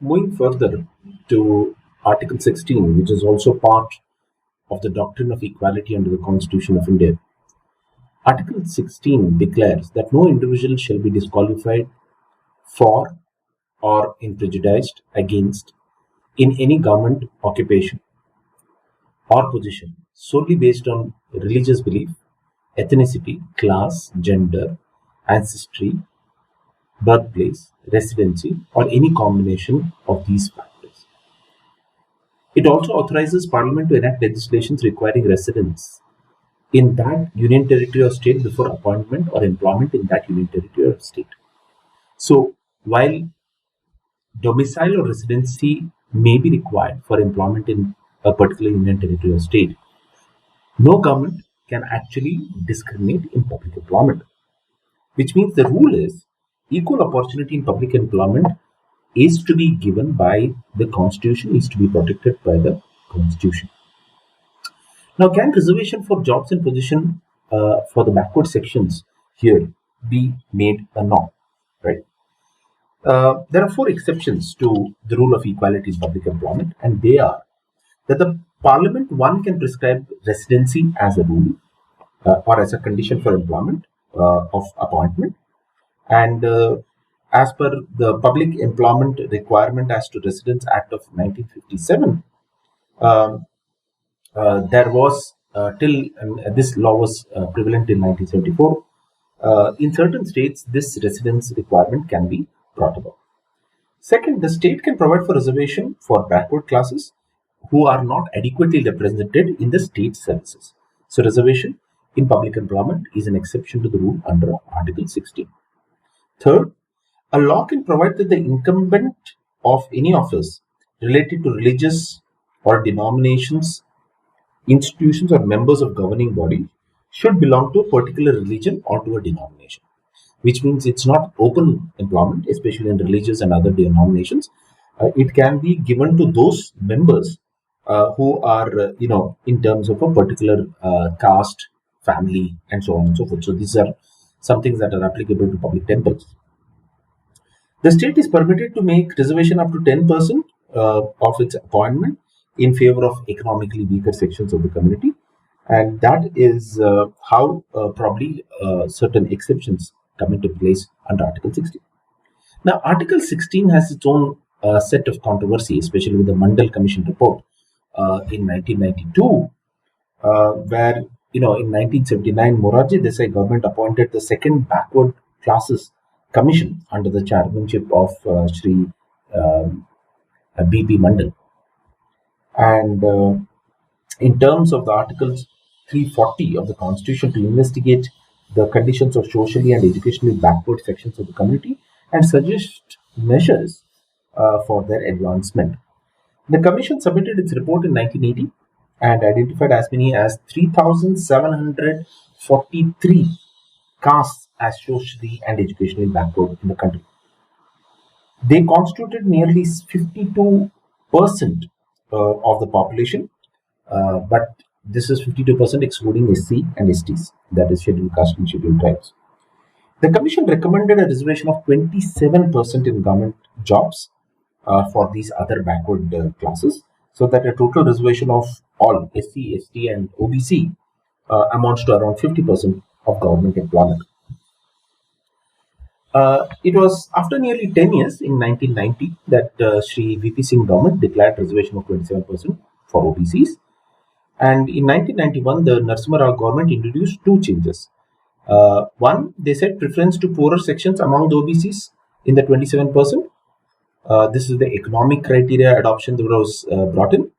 Moving further to Article 16, which is also part of the Doctrine of Equality under the Constitution of India. Article 16 declares that no individual shall be disqualified for or prejudiced against in any government occupation or position solely based on religious belief, ethnicity, class, gender, ancestry, birthplace, residency, or any combination of these factors. It also authorizes Parliament to enact legislations requiring residence in that union territory or state before appointment or employment in that union territory or state. So, while domicile or residency may be required for employment in a particular union territory or state, no government can actually discriminate in public employment, which means the rule is equal opportunity in public employment is to be given by the Constitution, is to be protected by the Constitution. Now, can reservation for jobs and position for the backward sections here be made a norm? Right? There are 4 exceptions to the rule of equality in public employment, and they are that the Parliament, one, can prescribe residency as a rule or as a condition for employment of appointment, and as per the Public Employment Requirement as to Residence Act of 1957, there was till this law was prevalent in 1974. In certain states, this residence requirement can be brought about. Second, the state can provide for reservation for backward classes who are not adequately represented in the state services. So, reservation in public employment is an exception to the rule under Article 16. Third, a law can provide that the incumbent of any office related to religious or denominations, institutions, or members of governing body should belong to a particular religion or to a denomination, which means it's not open employment, especially in religious and other denominations. It can be given to those members who are, in terms of a particular caste, family, and so on and so forth. So these are some things that are applicable to public temples. The state is permitted to make reservation up to 10% of its appointment in favor of economically weaker sections of the community, and that is how probably certain exceptions come into place under Article 16. Now, Article 16 has its own set of controversy, especially with the Mandal Commission Report in 1992, where in 1979, Morarji Desai government appointed the second backward classes commission under the chairmanship of Shri B.P. Mandal. And in terms of the Articles 340 of the Constitution, to investigate the conditions of socially and educationally backward sections of the community and suggest measures for their advancement. The Commission submitted its report in 1980 and identified as many as 3,743 castes as socially and educationally backward in the country. They constituted nearly 52% of the population, but this is 52% excluding SC and STs, that is scheduled caste and scheduled tribes. The Commission recommended a reservation of 27% in government jobs for these other backward classes, so that a total reservation of all SC, ST, and OBC amounts to around 50% of government employment. It was after nearly 10 years in 1990 that Shri VP Singh government declared reservation of 27% for OBCs. And in 1991, the Narasimha Rao government introduced 2 changes. One, they said preference to poorer sections among the OBCs in the 27%. This is the economic criteria adoption that was brought in.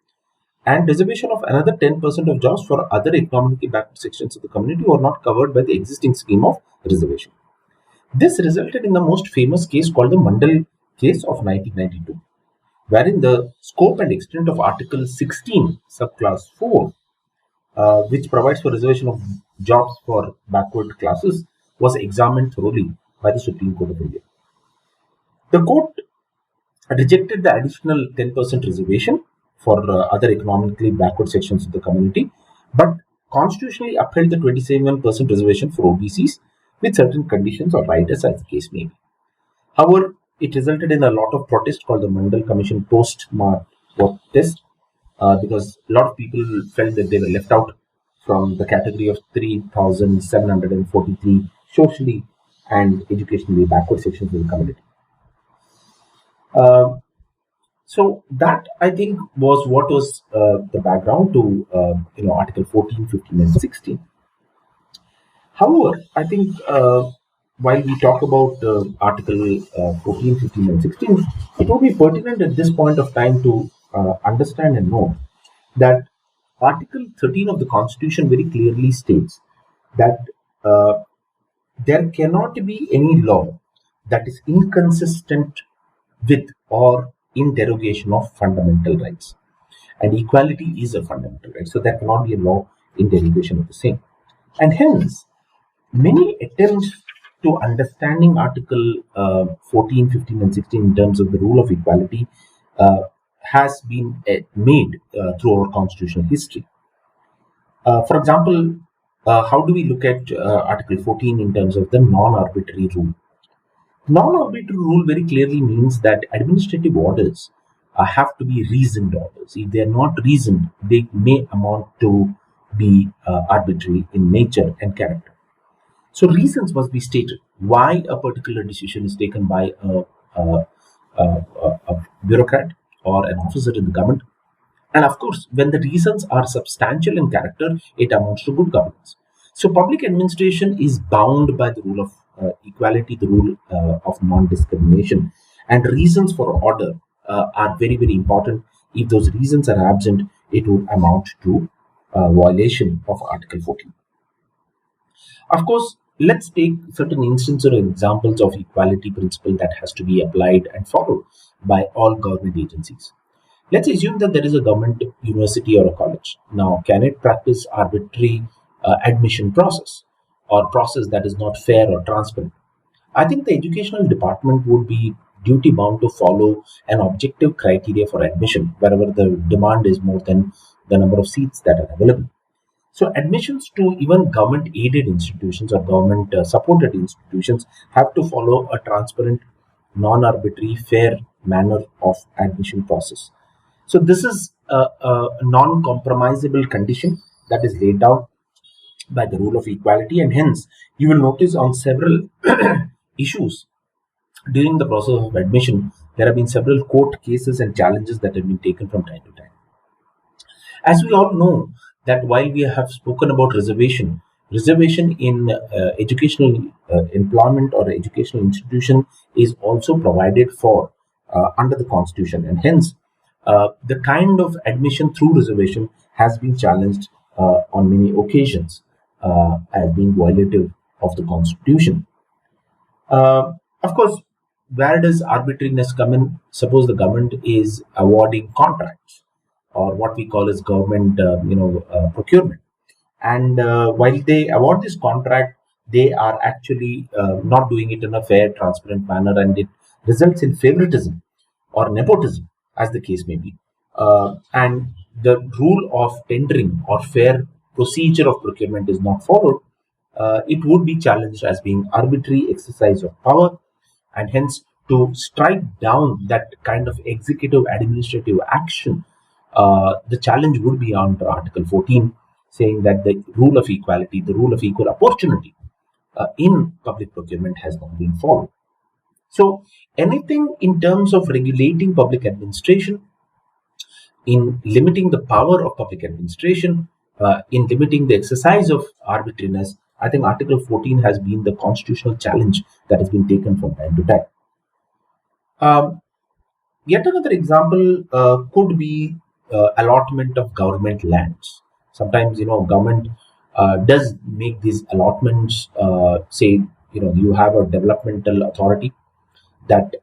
And reservation of another 10% of jobs for other economically backward sections of the community who are not covered by the existing scheme of reservation. This resulted in the most famous case called the Mandal case of 1992, wherein the scope and extent of Article 16, subclass 4, which provides for reservation of jobs for backward classes, was examined thoroughly by the Supreme Court of India. The court rejected the additional 10% reservation for other economically backward sections of the community, but constitutionally upheld the 27% reservation for OBCs with certain conditions or riders as the case may be. However, it resulted in a lot of protest called the Mandal Commission protest, because a lot of people felt that they were left out from the category of 3,743 socially and educationally backward sections of the community. So that, I think, was what was the background to Article 14, 15, and 16. However, I think while we talk about Article 14, 15, and 16, it would be pertinent at this point of time to understand and know that Article 13 of the Constitution very clearly states that there cannot be any law that is inconsistent with or in derogation of fundamental rights. And equality is a fundamental right. So there cannot be a law in derogation of the same. And hence, many attempts to understanding Article 14, 15, and 16 in terms of the rule of equality has been made through our constitutional history. For example, how do we look at Article 14 in terms of the non-arbitrary rule? Non-arbitrary rule very clearly means that administrative orders have to be reasoned orders. If they are not reasoned, they may amount to be arbitrary in nature and character. So reasons must be stated why a particular decision is taken by a bureaucrat or an officer in the government. And of course, when the reasons are substantial in character, it amounts to good governance. So public administration is bound by the rule of equality, the rule of non-discrimination. And reasons for order are very, very important. If those reasons are absent, it would amount to violation of Article 14. Of course, let's take certain instances or examples of equality principle that has to be applied and followed by all government agencies. Let's assume that there is a government university or a college. Now, can it practice arbitrary admission process or process that is not fair or transparent? I think the educational department would be duty bound to follow an objective criteria for admission wherever the demand is more than the number of seats that are available. So admissions to even government aided institutions or government supported institutions have to follow a transparent, non-arbitrary, fair manner of admission process. So this is a non-compromisable condition that is laid down by the rule of equality, and hence you will notice on several issues during the process of admission, there have been several court cases and challenges that have been taken from time to time. As we all know, that while we have spoken about reservation in educational employment or educational institution is also provided for under the Constitution, and hence the kind of admission through reservation has been challenged on many occasions as being violative of the Constitution. Of course, where does arbitrariness come in? Suppose the government is awarding contracts or what we call as government, procurement. And while they award this contract, they are actually not doing it in a fair, transparent manner, and it results in favoritism or nepotism, as the case may be. And the rule of tendering or fair procedure of procurement is not followed, it would be challenged as being arbitrary exercise of power, and hence to strike down that kind of executive administrative action, the challenge would be under Article 14, saying that the rule of equality, the rule of equal opportunity in public procurement has not been followed. So anything in terms of regulating public administration, in limiting the power of public administration, in limiting the exercise of arbitrariness, I think Article 14 has been the constitutional challenge that has been taken from time to time. Yet another example could be allotment of government lands. Sometimes, government does make these allotments. Say, you have a developmental authority that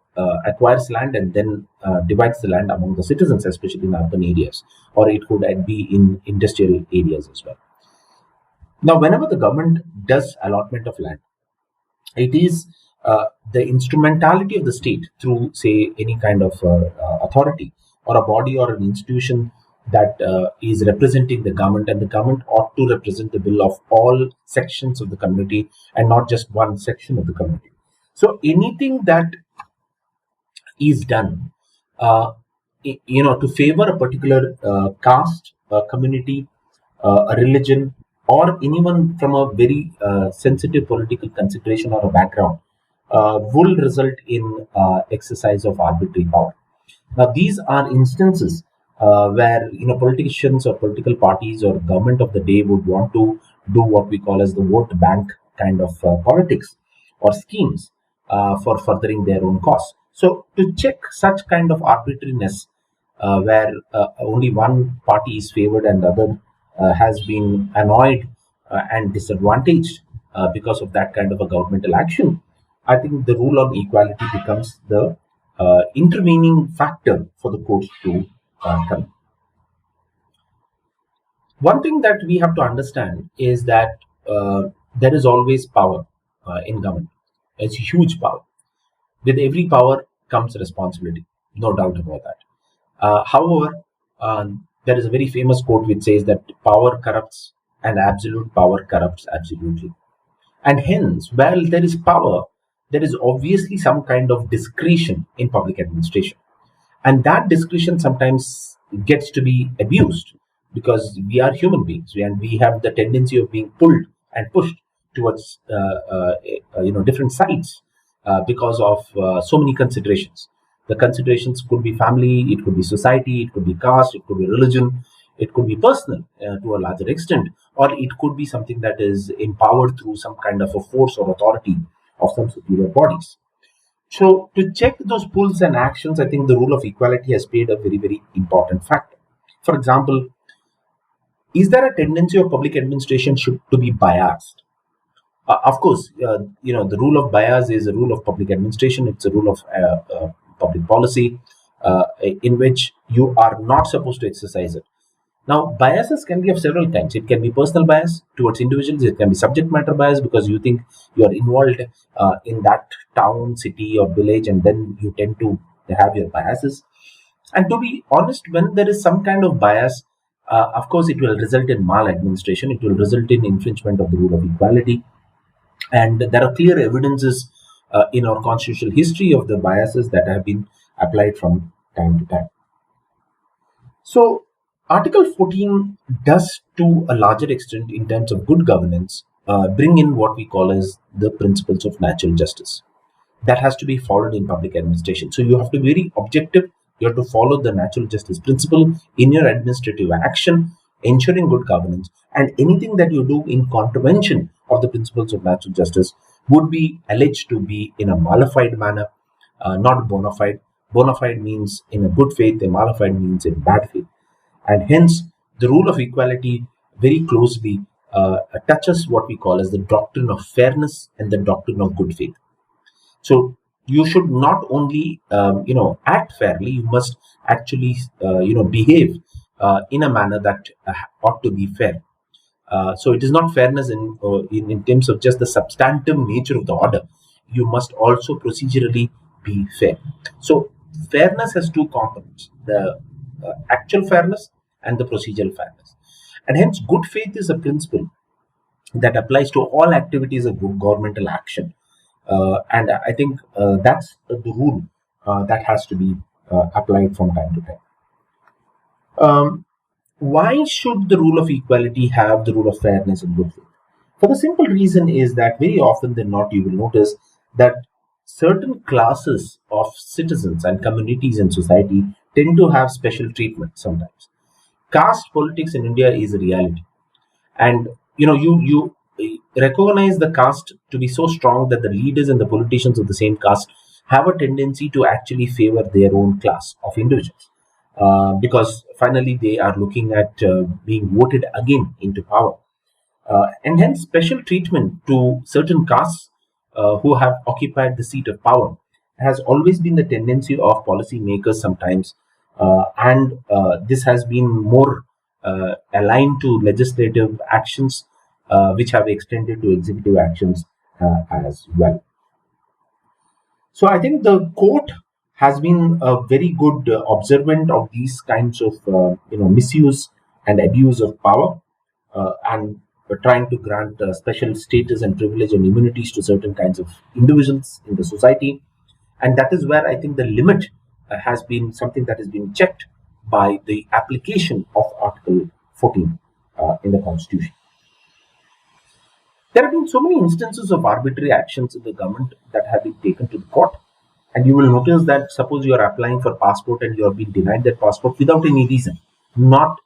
acquires land and then divides the land among the citizens, especially in urban areas, or it could be in industrial areas as well. Now, whenever the government does allotment of land, it is the instrumentality of the state through, say, any kind of authority or a body or an institution that is representing the government, and the government ought to represent the will of all sections of the community and not just one section of the community. So anything that is done, to favor a particular caste, community, a religion, or anyone from a very sensitive political consideration or a background, will result in exercise of arbitrary power. Now, these are instances where politicians or political parties or government of the day would want to do what we call as the vote bank kind of politics or schemes for furthering their own cause. So, to check such kind of arbitrariness, where only one party is favored and the other has been annoyed and disadvantaged because of that kind of a governmental action, I think the rule on equality becomes the intervening factor for the courts to come. One thing that we have to understand is that there is always power in government. It's huge power. With every power comes responsibility, no doubt about that. However, there is a very famous quote which says that power corrupts and absolute power corrupts absolutely. And hence, while there is power, there is obviously some kind of discretion in public administration. And that discretion sometimes gets to be abused because we are human beings and we have the tendency of being pulled and pushed towards different sides because of so many considerations. The considerations could be family, it could be society, it could be caste, it could be religion, it could be personal to a larger extent, or it could be something that is empowered through some kind of a force or authority of some superior bodies. So, to check those pulls and actions, I think the rule of equality has played a very, very important factor. For example, is there a tendency of public administration to be biased? Of course, the rule of bias is a rule of public administration. It's a rule of public policy in which you are not supposed to exercise it. Now, biases can be of several kinds. It can be personal bias towards individuals. It can be subject matter bias because you think you are involved in that town, city, or village, and then you tend to have your biases. And to be honest, when there is some kind of bias, of course, it will result in maladministration. It will result in infringement of the rule of equality. And there are clear evidences in our constitutional history of the biases that have been applied from time to time. So, Article 14 does, to a larger extent, in terms of good governance, bring in what we call as the principles of natural justice. That has to be followed in public administration. So, you have to be very objective. You have to follow the natural justice principle in your administrative action, ensuring good governance, and anything that you do in contravention of the principles of natural justice would be alleged to be in a malified manner, not bona fide. Bona fide means in a good faith, a malified means in bad faith. And hence, the rule of equality very closely touches what we call as the doctrine of fairness and the doctrine of good faith. So, you should not only, act fairly, you must actually, behave in a manner that ought to be fair. So, it is not fairness in terms of just the substantive nature of the order. You must also procedurally be fair. So, fairness has two components: the actual fairness and the procedural fairness. And hence, good faith is a principle that applies to all activities of good governmental action. And I think that's the rule that has to be applied from time to time. Why should the rule of equality have the rule of fairness and good faith? For the simple reason is that very often than not, you will notice that certain classes of citizens and communities in society tend to have special treatment sometimes. Caste politics in India is a reality, and you recognize the caste to be so strong that the leaders and the politicians of the same caste have a tendency to actually favor their own class of individuals, because finally they are looking at being voted again into power, and hence special treatment to certain castes who have occupied the seat of power has always been the tendency of policymakers sometimes, and this has been more aligned to legislative actions, which have extended to executive actions as well. So I think the court has been a very good observant of these kinds of misuse and abuse of power, and trying to grant special status and privilege and immunities to certain kinds of individuals in the society. And that is where I think the limit has been something that has been checked by the application of Article 14 in the Constitution. There have been so many instances of arbitrary actions in the government that have been taken to the court. And you will notice that suppose you are applying for passport and you have been denied that passport without any reason, not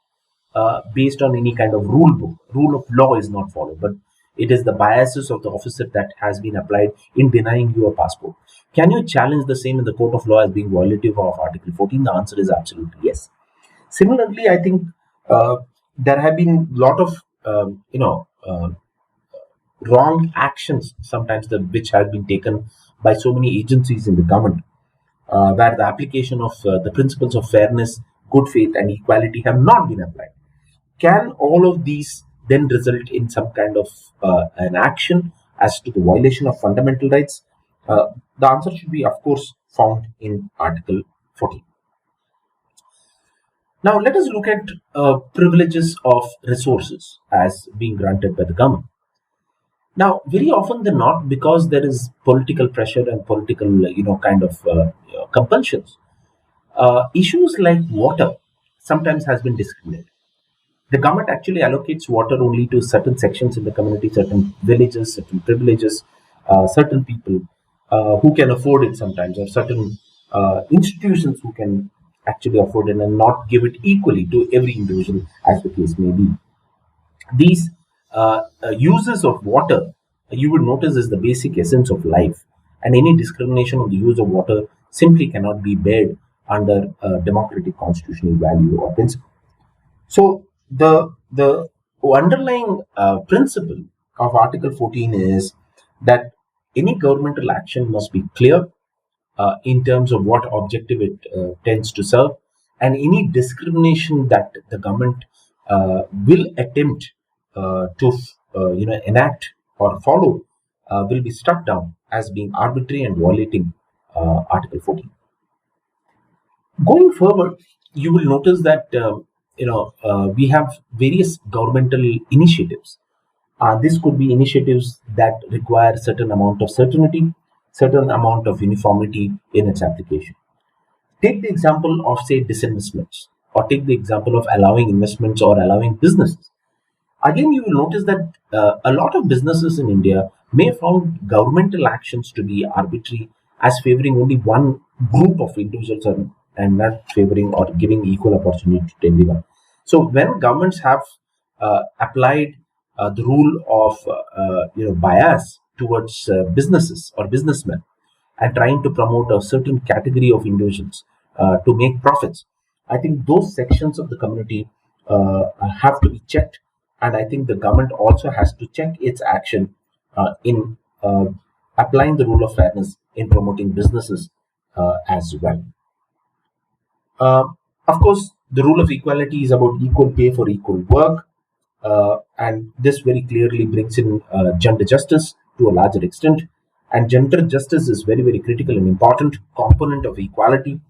based on any kind of rule book. Rule of law is not followed, but it is the biases of the officer that has been applied in denying you a passport. Can you challenge the same in the court of law as being violative of Article 14? The answer is absolutely yes. Similarly, I think there have been a lot of wrong actions sometimes which have been taken by so many agencies in the government, where the application of the principles of fairness, good faith, and equality have not been applied. Can all of these then result in some kind of an action as to the violation of fundamental rights? The answer should be, of course, found in Article 14. Now, let us look at privileges of resources as being granted by the government. Now, very often they're not, because there is political pressure and political, compulsions. Issues like water sometimes has been discriminated. The government actually allocates water only to certain sections in the community, certain villages, certain privileges, certain people who can afford it sometimes, or certain institutions who can actually afford it, and not give it equally to every individual as the case may be. These uses of water, you would notice, is the basic essence of life, and any discrimination on the use of water simply cannot be bared under a democratic constitutional value or principle. So the underlying principle of Article 14 is that any governmental action must be clear in terms of what objective it tends to serve, and any discrimination that the government will attempt to enact or follow will be struck down as being arbitrary and violating Article 14. Going forward, you will notice that we have various governmental initiatives. This could be initiatives that require certain amount of certainty, certain amount of uniformity in its application. Take the example of, say, disinvestments, or take the example of allowing investments or allowing businesses. Again, you will notice that a lot of businesses in India may found governmental actions to be arbitrary, as favoring only one group of individuals and not favoring or giving equal opportunity to everyone. So when governments have applied the rule of bias towards businesses or businessmen, and trying to promote a certain category of individuals to make profits, I think those sections of the community have to be checked, and I think the government also has to check its action in applying the rule of fairness in promoting businesses as well. Of course, the rule of equality is about equal pay for equal work, and this very clearly brings in gender justice to a larger extent. And gender justice is very, very critical and important component of equality.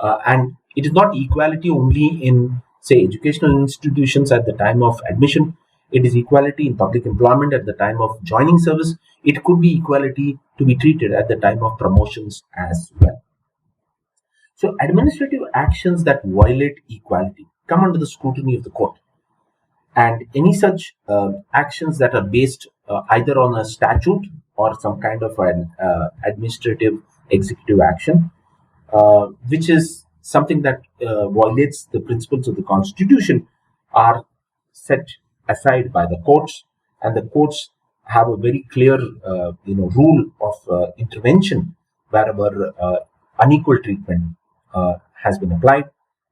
And it is not equality only in, say, educational institutions at the time of admission. It is equality in public employment at the time of joining service. It could be equality to be treated at the time of promotions as well. So administrative actions that violate equality come under the scrutiny of the court. And any such actions that are based either on a statute or some kind of an administrative executive action, which is something that violates the principles of the Constitution, are set aside by the courts, and the courts have a very clear rule of intervention wherever unequal treatment has been applied,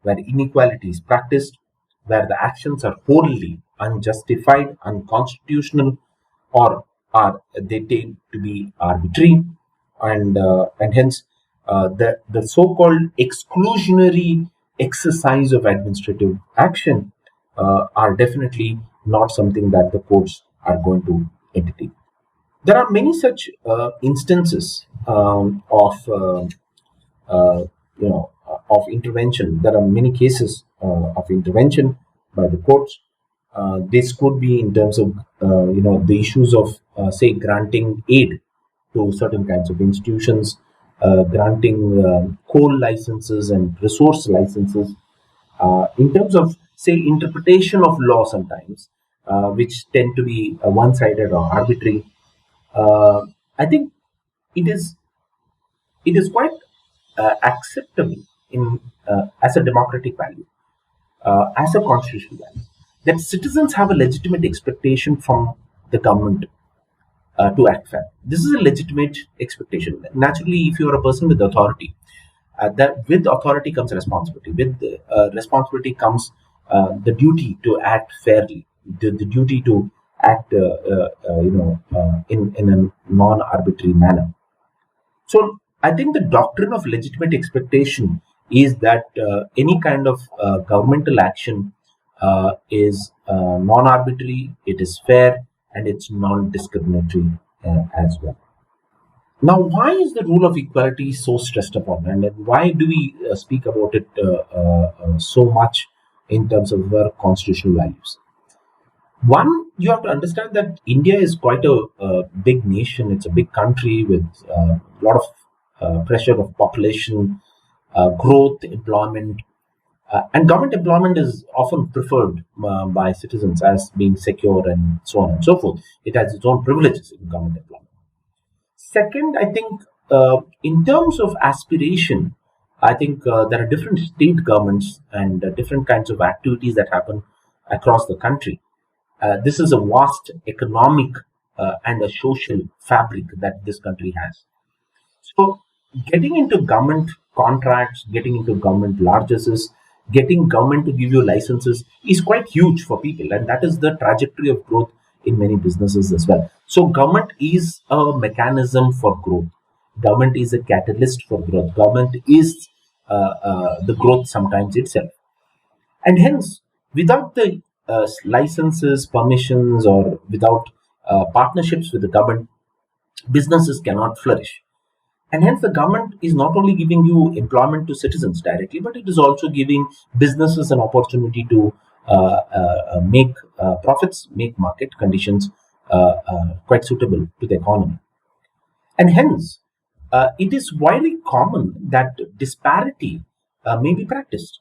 where inequality is practiced, where the actions are wholly unjustified, unconstitutional, or are they tend to be arbitrary, and hence the so-called exclusionary exercise of administrative action are definitely not something that the courts are going to entertain. There are many such instances of intervention. There are many cases of intervention by the courts. This could be in terms of the issues of say granting aid to certain kinds of institutions, granting coal licenses and resource licenses. In terms of, say, interpretation of law sometimes, which tend to be one-sided or arbitrary, I think it is quite acceptable in as a democratic value, as a constitutional value, that citizens have a legitimate expectation from the government to act fair. This is a legitimate expectation. Naturally, if you are a person with authority, that with authority comes responsibility. With responsibility comes the duty to act fairly, the duty to act, in a non-arbitrary manner. So I think the doctrine of legitimate expectation is that any kind of governmental action is non-arbitrary, it is fair, and it's non-discriminatory as well. Now, why is the rule of equality so stressed upon, and why do we speak about it so much in terms of our constitutional values? One, you have to understand that India is quite a big nation. It's a big country with a lot of pressure of population, growth, employment, and government employment is often preferred by citizens as being secure and so on and so forth. It has its own privileges in government employment. Second, I think in terms of aspiration, I think there are different state governments and different kinds of activities that happen across the country. This is a vast economic and a social fabric that this country has. So, getting into government contracts, getting into government largesses, getting government to give you licenses is quite huge for people, and that is the trajectory of growth in many businesses as well. So, government is a mechanism for growth. Government is a catalyst for growth. Government is the growth sometimes itself. And hence, without the licenses, permissions, or without partnerships with the government, businesses cannot flourish. And hence, the government is not only giving you employment to citizens directly, but it is also giving businesses an opportunity to make profits, make market conditions quite suitable to the economy. And hence, it is widely common that disparity may be practiced.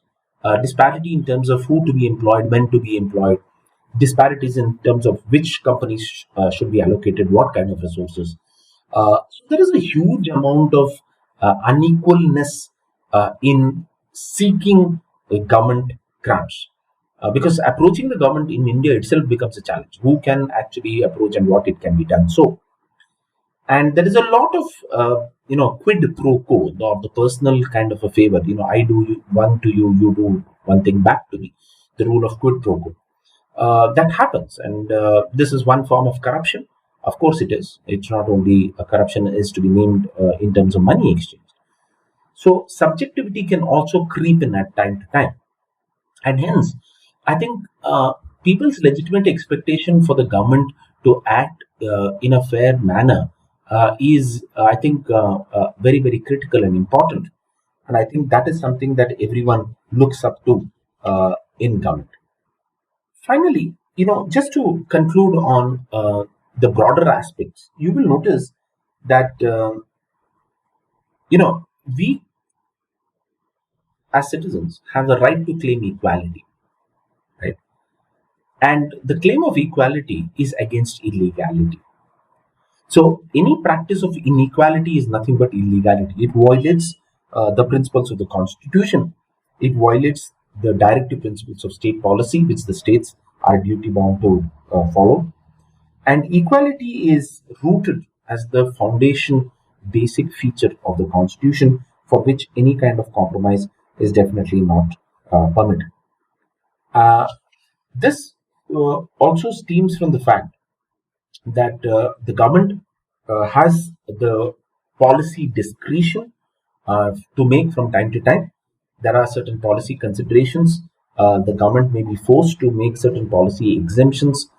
Disparity in terms of who to be employed, when to be employed, disparities in terms of which companies should be allocated what kind of resources. So there is a huge amount of unequalness in seeking government grants. Because approaching the government in India itself becomes a challenge. Who can actually approach and what it can be done? So, and there is a lot of quid pro quo, or the personal kind of a favor. I do one to you, you do one thing back to me. The rule of quid pro quo that happens, and this is one form of corruption. Of course, it is. It's not only a corruption is to be named in terms of money exchange. So subjectivity can also creep in at time to time, and hence, I think people's legitimate expectation for the government to act in a fair manner is, I think, very, very critical and important. And I think that is something that everyone looks up to in government. Finally, just to conclude on the broader aspects, you will notice that, we as citizens have the right to claim equality, right? And the claim of equality is against illegality. So any practice of inequality is nothing but illegality. It violates the principles of the Constitution. It violates the directive principles of state policy, which the states are duty bound to follow. And equality is rooted as the foundation, basic feature of the Constitution, for which any kind of compromise is definitely not permitted. This also stems from the fact that the government has the policy discretion to make from time to time. There are certain policy considerations. The government may be forced to make certain policy exemptions.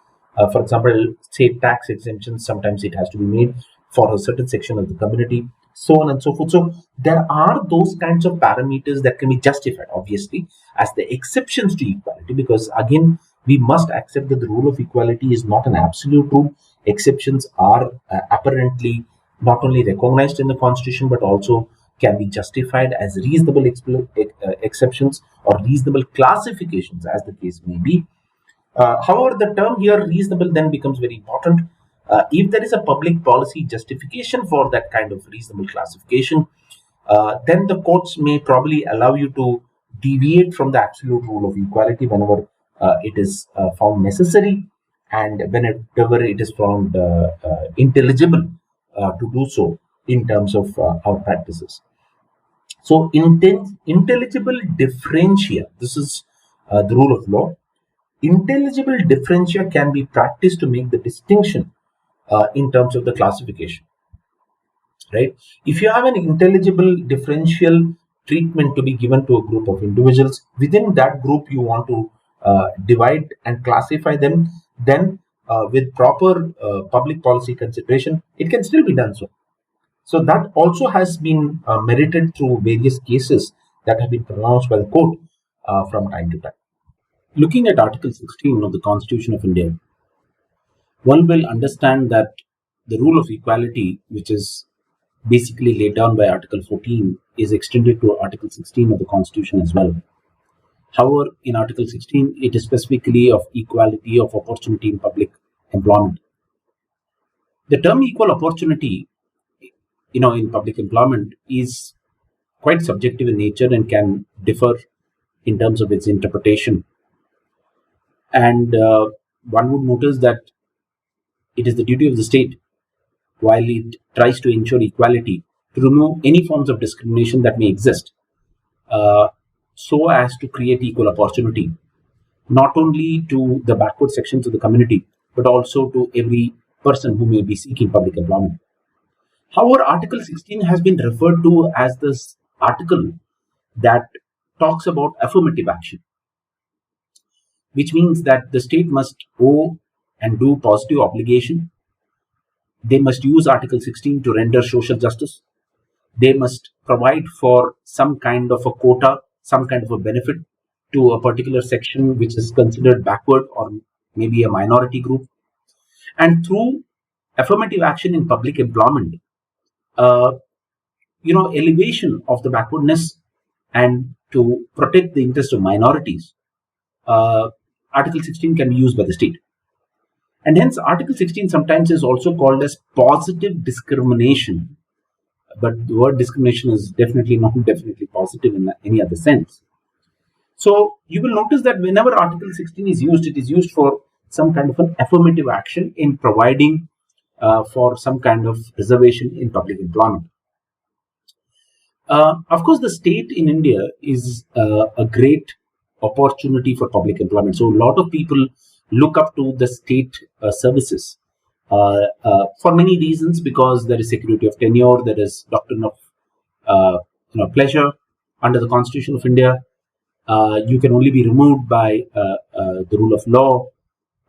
For example, say tax exemptions, sometimes it has to be made for a certain section of the community, so on and so forth. So there are those kinds of parameters that can be justified, obviously, as the exceptions to equality, because again, we must accept that the rule of equality is not an absolute rule. Exceptions are apparently not only recognized in the Constitution but also can be justified as reasonable exceptions or reasonable classifications, as the case may be. However, the term here reasonable then becomes very important. If there is a public policy justification for that kind of reasonable classification, then the courts may probably allow you to deviate from the absolute rule of equality whenever it is found necessary and whenever it is found intelligible to do so in terms of our practices. So, intelligible differentia, this is the rule of law. Intelligible differentia can be practiced to make the distinction in terms of the classification, right? If you have an intelligible differential treatment to be given to a group of individuals, within that group you want to divide and classify them, then with proper public policy consideration, it can still be done so. So that also has been merited through various cases that have been pronounced by the court from time to time. Looking at Article 16 of the Constitution of India, one will understand that the rule of equality, which is basically laid down by Article 14, is extended to Article 16 of the Constitution as well. However, in Article 16, it is specifically of equality of opportunity in public employment. The term equal opportunity, in public employment is quite subjective in nature and can differ in terms of its interpretation. And one would notice that it is the duty of the state, while it tries to ensure equality, to remove any forms of discrimination that may exist, so as to create equal opportunity, not only to the backward sections of the community, but also to every person who may be seeking public employment. However, Article 16 has been referred to as this article that talks about affirmative action, which means that the state must owe and do positive obligation. They must use Article 16 to render social justice. They must provide for some kind of a quota, some kind of a benefit to a particular section which is considered backward or maybe a minority group. And through affirmative action in public employment, elevation of the backwardness and to protect the interests of minorities, Article 16 can be used by the state. And hence, Article 16 sometimes is also called as positive discrimination. But the word discrimination is definitely not definitely positive in any other sense. So you will notice that whenever Article 16 is used, it is used for some kind of an affirmative action in providing for some kind of reservation in public employment. Of course, the state in India is a great opportunity for public employment. So a lot of people look up to the state services for many reasons, because there is security of tenure, there is doctrine of pleasure under the Constitution of India. You can only be removed by the rule of law,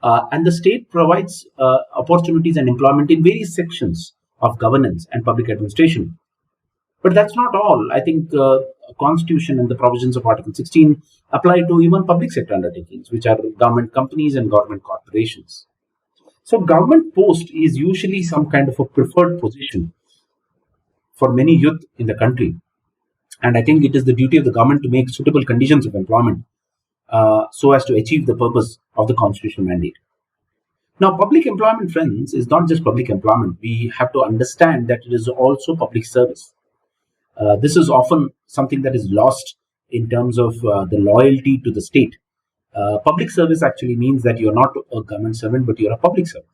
and the state provides opportunities and employment in various sections of governance and public administration. But that's not all. I think Constitution and the provisions of Article 16 apply to even public sector undertakings, which are government companies and government corporations. So government post is usually some kind of a preferred position for many youth in the country. And I think it is the duty of the government to make suitable conditions of employment so as to achieve the purpose of the constitutional mandate. Now, public employment, friends, is not just public employment. We have to understand that it is also public service. This is often something that is lost in terms of the loyalty to the state. Public service actually means that you're not a government servant, but you're a public servant.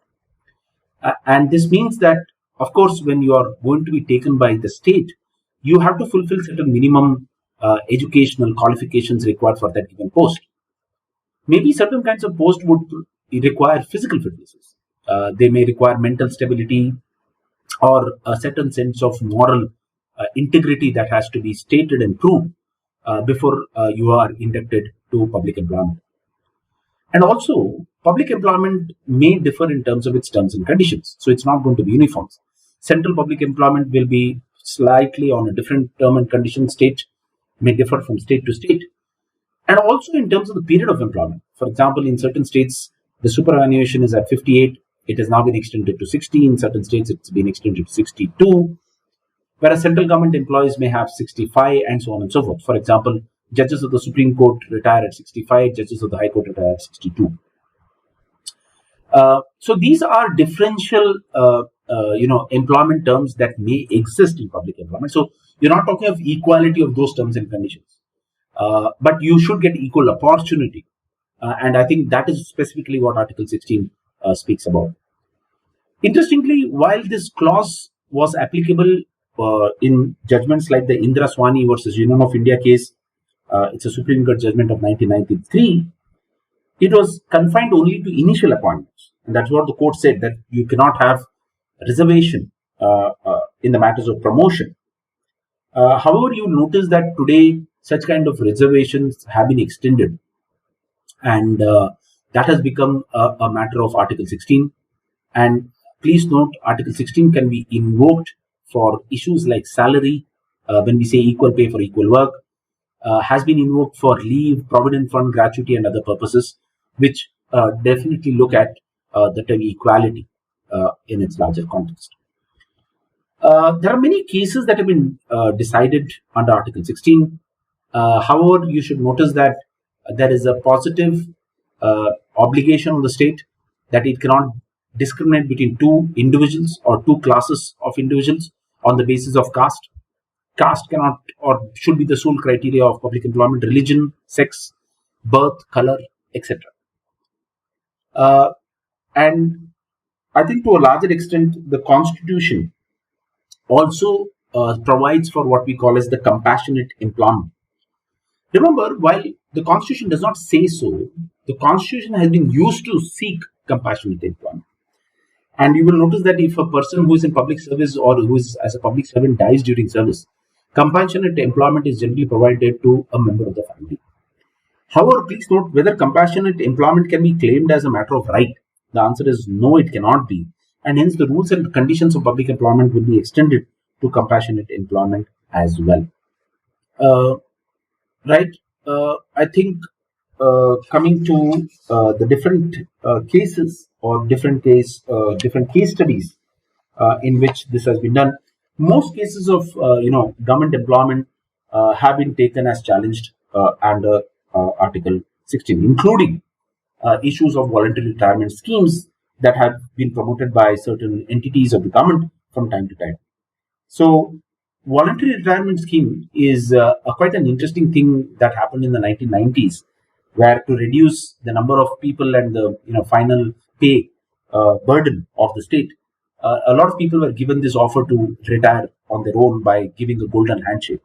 And this means that, of course, when you are going to be taken by the state, you have to fulfill certain minimum educational qualifications required for that given post. Maybe certain kinds of posts would require physical fitnesses. They may require mental stability or a certain sense of moral integrity that has to be stated and proved before you are inducted to public employment. And also, public employment may differ in terms of its terms and conditions. So it's not going to be uniform. Central public employment will be slightly on a different term and condition. State may differ from state to state. And also in terms of the period of employment. For example, in certain states, the superannuation is at 58, It has now been extended to 60. In certain states, it's been extended to 62. Whereas central government employees may have 65 and so on and so forth. For example, judges of the Supreme Court retire at 65, judges of the High Court retire at 62. So these are differential, employment terms that may exist in public employment. So you're not talking of equality of those terms and conditions, but you should get equal opportunity. And I think that is specifically what Article 16 speaks about. Interestingly, while this clause was applicable in judgments like the Indra Swani versus Union of India case, it's a Supreme Court judgment of 1993, it was confined only to initial appointments. And that's what the court said, that you cannot have reservation in the matters of promotion. However, you notice that today such kind of reservations have been extended, and that has become a matter of Article 16. And please note, Article 16 can be invoked for issues like salary, when we say equal pay for equal work, has been invoked for leave, provident fund, gratuity, and other purposes, which definitely look at the term equality in its larger context. There are many cases that have been decided under Article 16. However, you should notice that there is a positive obligation on the state that it cannot discriminate between two individuals or two classes of individuals on the basis of caste. Caste cannot or should be the sole criteria of public employment, religion, sex, birth, color, etc. And I think to a larger extent, the Constitution also provides for what we call as the compassionate employment. Remember, while the Constitution does not say so, the Constitution has been used to seek compassionate employment. And you will notice that if a person who is in public service or who is as a public servant dies during service, compassionate employment is generally provided to a member of the family. However, please note whether compassionate employment can be claimed as a matter of right. The answer is no, it cannot be. And hence the rules and conditions of public employment will be extended to compassionate employment as well. I think coming to the different cases or different case studies in which this has been done, most cases of government employment have been taken as challenged under Article 16, including issues of voluntary retirement schemes that have been promoted by certain entities of the government from time to time. So, voluntary retirement scheme is quite an interesting thing that happened in the 1990s, where to reduce the number of people and the final pay burden of the state, a lot of people were given this offer to retire on their own by giving a golden handshake.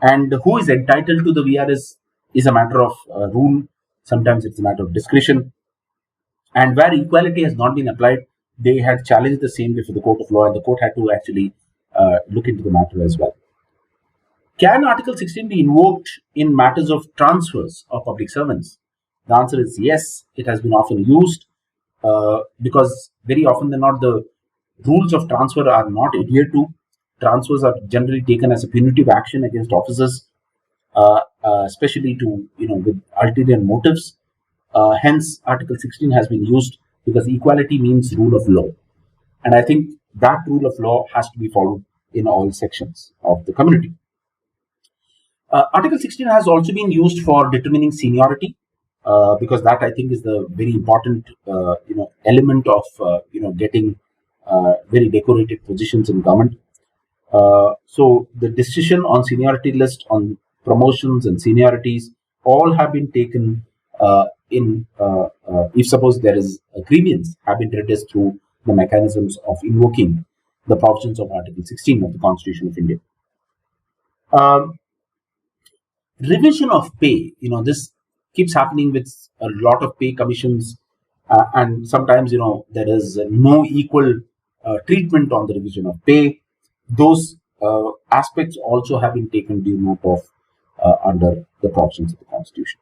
And who is entitled to the VRS is a matter of rule. Sometimes it's a matter of discretion. And where equality has not been applied, they had challenged the same before the court of law, and the court had to actually look into the matter as well. Can Article 16 be invoked in matters of transfers of public servants? The answer is yes. It has been often used because very often than not, the rules of transfer are not adhered to. Transfers are generally taken as a punitive action against officers, especially to with ulterior motives. Hence, Article 16 has been used because equality means rule of law, and I think that rule of law has to be followed in all sections of the community. Article 16 has also been used for determining seniority, because that I think is the very important element of getting very decorated positions in government. So the decision on seniority list, on promotions and seniorities, all have been taken if suppose there is a grievance, have been redressed through the mechanisms of invoking the provisions of Article 16 of the Constitution of India. Revision of pay, this keeps happening with a lot of pay commissions, and sometimes there is no equal treatment on the revision of pay. Those aspects also have been taken due note of under the provisions of the Constitution.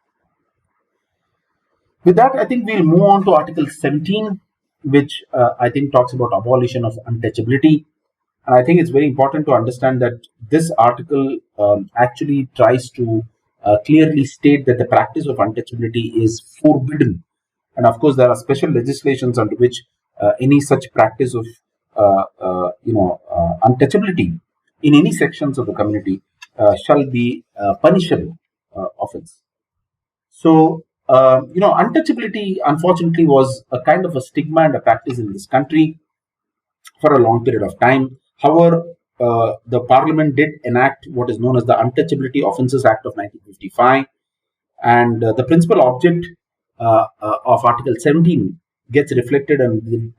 With that, I think we'll move on to Article 17, which I think talks about abolition of untouchability. And I think it's very important to understand that this article actually tries to clearly state that the practice of untouchability is forbidden. And of course, there are special legislations under which any such practice of untouchability in any sections of the community shall be punishable offense. So, untouchability, unfortunately, was a kind of a stigma and a practice in this country for a long period of time. However, the parliament did enact what is known as the Untouchability Offences Act of 1955, and the principal object of Article 17 gets reflected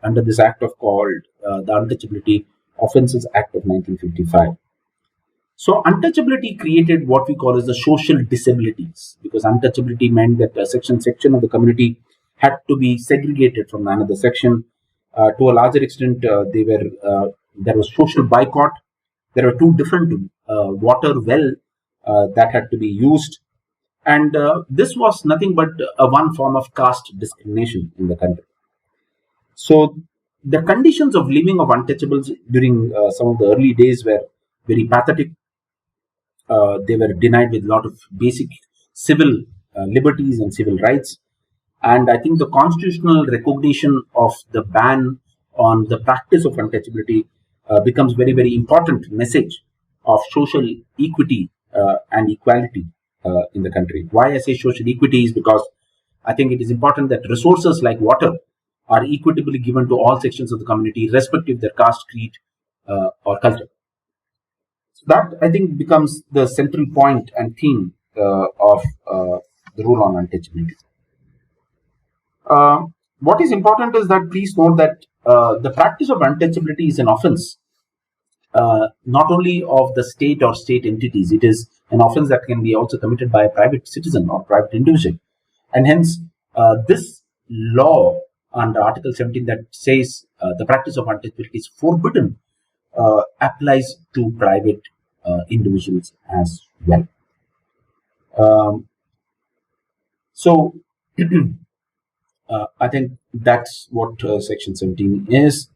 under this act of called the Untouchability Offences Act of 1955. So untouchability created what we call as the social disabilities, because untouchability meant that a section of the community had to be segregated from another section. To a larger extent, there was social boycott. There were two different water well that had to be used, and this was nothing but one form of caste discrimination in the country. So the conditions of living of untouchables during some of the early days were very pathetic. They were denied with a lot of basic civil liberties and civil rights. And I think the constitutional recognition of the ban on the practice of untouchability becomes very, very important message of social equity and equality in the country. Why I say social equity is because I think it is important that resources like water are equitably given to all sections of the community, irrespective of their caste, creed, or culture. So that I think becomes the central point and theme of the rule on untouchability. What is important is that please note that the practice of untouchability is an offense not only of the state or state entities. It is an offense that can be also committed by a private citizen or private individual. And hence, this law under Article 17 that says the practice of untouchability is forbidden applies to private individuals as well. So, I think that's what Section 17 is.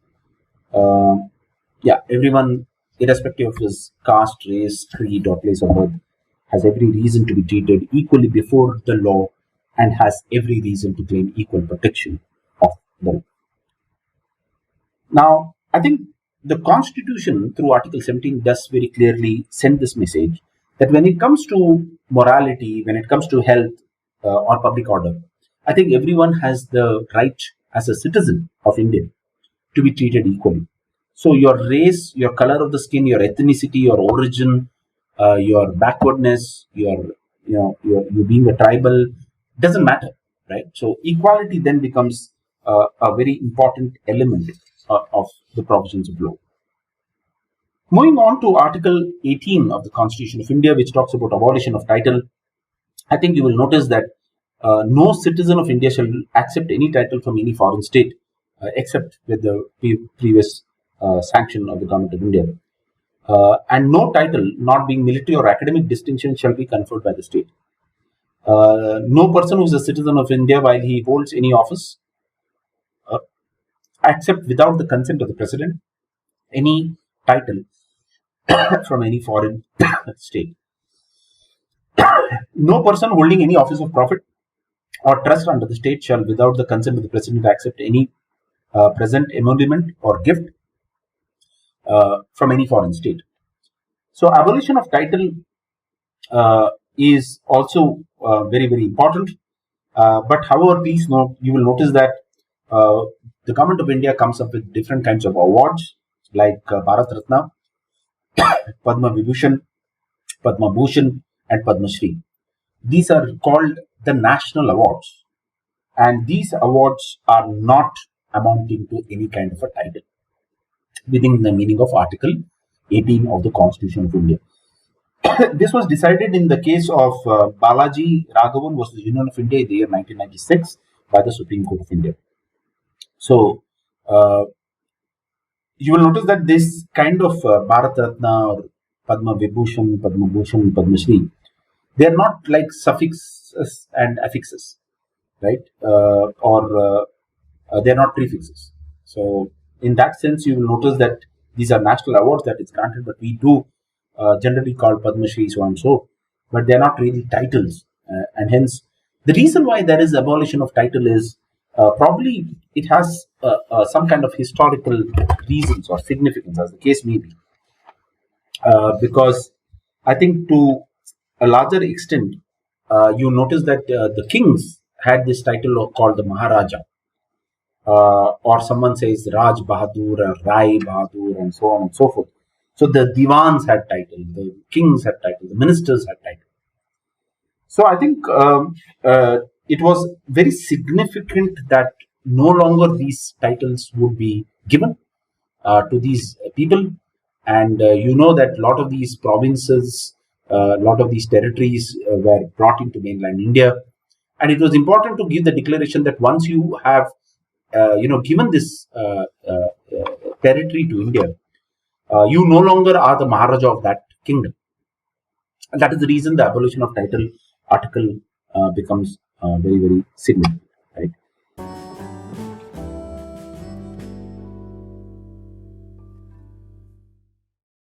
Everyone, irrespective of his caste, race, creed, or place of birth, has every reason to be treated equally before the law and has every reason to claim equal protection of the law. Now, I think the Constitution, through Article 17, does very clearly send this message that when it comes to morality, when it comes to health or public order, I think everyone has the right as a citizen of India to be treated equally. So your race, your color of the skin, your ethnicity, your origin, your backwardness, you being a tribal, doesn't matter, right? So equality then becomes a very important element of the provisions of law. Moving on to Article 18 of the Constitution of India, which talks about abolition of title, I think you will notice that no citizen of India shall accept any title from any foreign state except with the previous sanction of the government of India. And no title, not being military or academic distinction, shall be conferred by the state. No person who is a citizen of India while he holds any office, accept without the consent of the president any title from any foreign state. No person holding any office of profit or trust under the state shall, without the consent of the president, accept any present, emolument, or gift from any foreign state. So, abolition of title is also very, very important. But however, please note, you will notice that the government of India comes up with different kinds of awards like Bharat Ratna, Padma Vibhushan, Padma Bhushan, and Padma Shri. These are called the national awards, and these awards are not amounting to any kind of a title within the meaning of Article 18 of the Constitution of India. This was decided in the case of Balaji Raghavan versus Union of India in the year 1996 by the Supreme Court of India. So, you will notice that this kind of Bharat Ratna or Padma Vibhushan, Padma Bhushan, Padma Shri, they are not like suffixes and affixes, right? Or they are not prefixes. So, in that sense, you will notice that these are national awards that is granted, but we do generally call Padma Shri so and so, but they are not really titles, and hence the reason why there is abolition of title is probably it has some kind of historical reasons or significance, as the case may be. Because I think to a larger extent, you notice that the kings had this title called the Maharaja, or someone says Raj Bahadur or Rai Bahadur, and so on and so forth. So the divans had title, the kings had title, the ministers had title. So I think it was very significant that no longer these titles would be given to these people. And you know that a lot of these provinces, a lot of these territories were brought into mainland India. And it was important to give the declaration that once you have, given this territory to India, you no longer are the Maharaja of that kingdom. And that is the reason the abolition of title article becomes very, very significant.